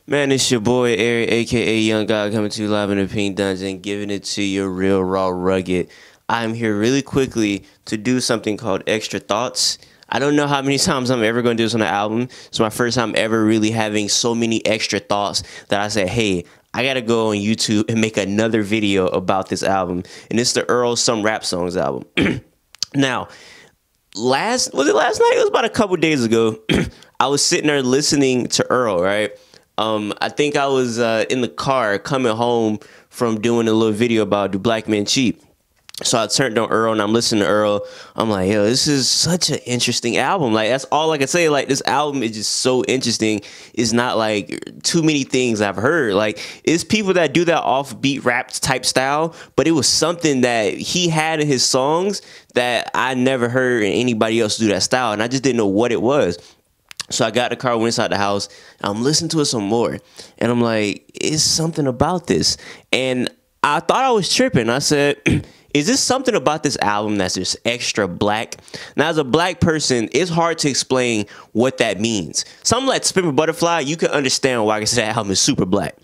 Man, it's your boy Eric, aka Young God, coming to you live in the Pink Dungeon, giving it to you real, raw, rugged. I'm here really quickly to do something called Extra Thoughts. I don't know how many times I'm ever going to do this on the album. It's my first time ever really having so many extra thoughts that I said, hey, I got to go on YouTube and make another video about this album. And it's the Earl Some Rap Songs album. Now, was it last night? It was about a couple days ago. I was sitting there listening to Earl, right? I think I was in the car coming home from doing a little video about Do Black Men Cheat. So I turned on Earl and I'm listening to Earl. I'm like, yo, this is such an interesting album. Like, that's all I can say. Like, this album is just so interesting. It's not like too many things I've heard. Like, it's people that do that offbeat rap type style, but it was something that he had in his songs that I never heard anybody else do that style. And I just didn't know what it was. So I got in the car, went inside the house, I'm listening to it some more. And I'm like, it's something about this. And I thought I was tripping. I said, is this something about this album that's just extra black? Now, as a black person, it's hard to explain what that means. Something like Spimmer Butterfly, you can understand why I can say that album is super black.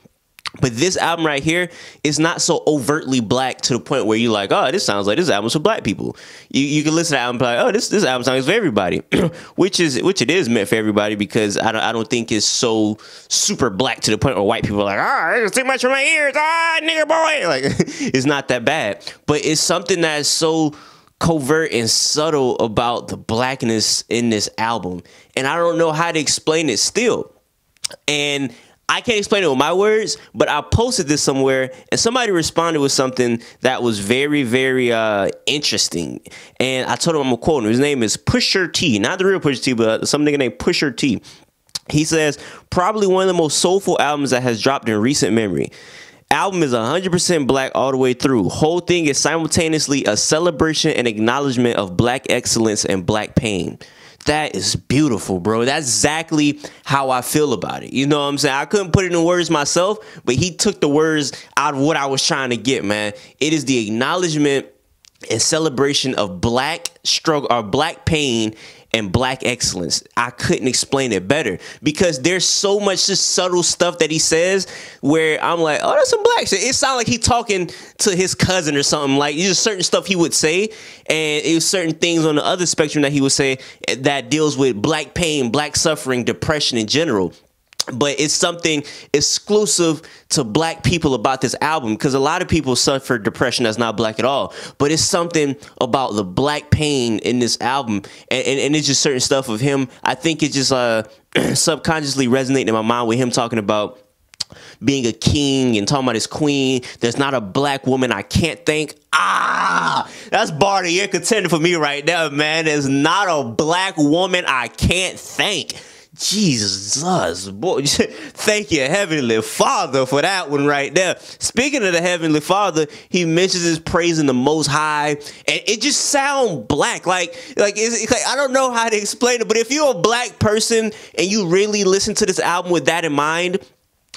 But this album right here is not so overtly black to the point where you're like, oh, this sounds like this album's for black people. You can listen to the album and be like, oh, this album sounds for everybody, which it is meant for everybody, because I don't think it's so super black to the point where white people are like, oh, it's too much for my ears, nigga boy. Like, it's not that bad, but it's something that's so covert and subtle about the blackness in this album, and I don't know how to explain it still. And I can't explain it with my words, but I posted this somewhere and somebody responded with something that was very, very interesting. And I told him I'm going to quote him. His name is Pusher T, not the real Pusher T, but some nigga named Pusher T. He says, probably one of the most soulful albums that has dropped in recent memory. Album is 100% black all the way through. Whole thing is simultaneously a celebration and acknowledgement of black excellence and black pain. That is beautiful, bro. That's exactly how I feel about it. You know what I'm saying? I couldn't put it in words myself, but he took the words out of what I was trying to get, man. It is the acknowledgement and celebration of black struggle or black pain and black excellence. I couldn't explain it better, because there's so much just subtle stuff that he says where I'm like, oh, that's some black shit. It sounds like he talking to his cousin or something. Like, there's certain stuff he would say, and it was certain things on the other spectrum that he would say that deals with black pain, black suffering, depression in general. But it's something exclusive to black people about this album, because a lot of people suffer depression that's not black at all. But it's something about the black pain in this album, and it's just certain stuff of him. I think it just subconsciously resonating in my mind with him talking about being a king and talking about his queen. There's not a black woman I can't thank. That's bar of the year contender for me right now, man. There's not a black woman I can't thank. Jesus, boy, thank you, Heavenly Father, for that one right there. Speaking of the Heavenly Father, he mentions his praising the Most High, and it just sounds black. Like it's like, I don't know how to explain it, but if you're a black person and you really listen to this album with that in mind,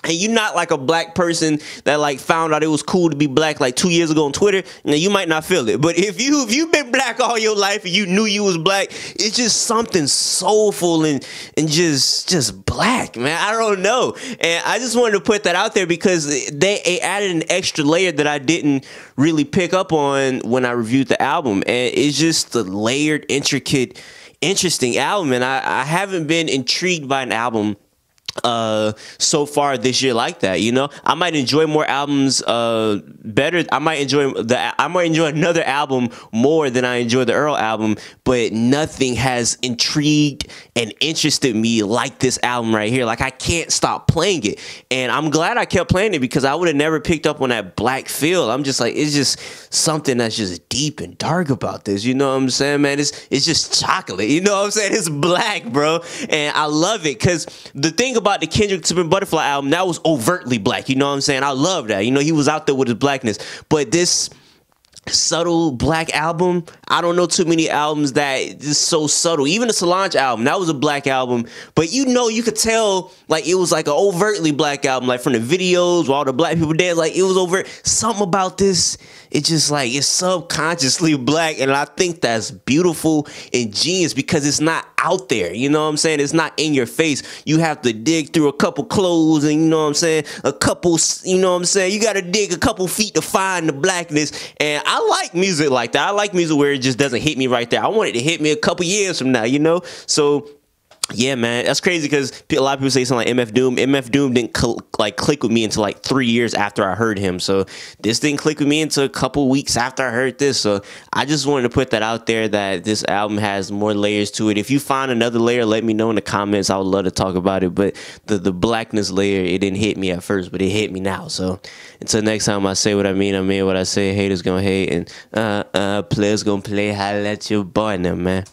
and you're not like a black person that like found out it was cool to be black like 2 years ago on Twitter, now you might not feel it. But if you've been black all your life and you knew you was black, it's just something soulful and just black, man. I don't know. And I just wanted to put that out there because they added an extra layer that I didn't really pick up on when I reviewed the album. And it's just the layered, intricate, interesting album. And I haven't been intrigued by an album so far this year like that. You know, I might enjoy more albums better. I might enjoy another album more than I enjoy the Earl album, but nothing has intrigued and interested me like this album right here. Like, I can't stop playing it, and I'm glad I kept playing it, because I would have never picked up on that black feel. I'm just like, it's just something that's just deep and dark about this. You know what I'm saying, man? It's just chocolate. You know what I'm saying? It's black, bro, and I love it, because the thing about the Kendrick Spimmer Butterfly album, that was overtly black. You know what I'm saying? I love that. You know, he was out there with his blackness. But this subtle black album, I don't know too many albums that is so subtle. Even the Solange album, that was a black album, but you know, you could tell like it was like an overtly black album, like from the videos where all the black people dance, like it was overt. Something about this, it's just like, it's subconsciously black, and I think that's beautiful and genius, because it's not out there. You know what I'm saying? It's not in your face. You have to dig through a couple clothes and, you know what I'm saying, a couple, you know what I'm saying, you got to dig a couple feet to find the blackness. And I like music like that. I like music where it just doesn't hit me right there. I want it to hit me a couple years from now, you know? So yeah, man, that's crazy because a lot of people say something like MF Doom. MF Doom didn't click with me until like 3 years after I heard him. So this didn't click with me until a couple weeks after I heard this. So I just wanted to put that out there that this album has more layers to it. If you find another layer, let me know in the comments. I would love to talk about it. But the blackness layer, it didn't hit me at first, but it hit me now. So until next time, I say what I mean what I say. Haters gonna hate and players gonna play. Holla at your boy now, man.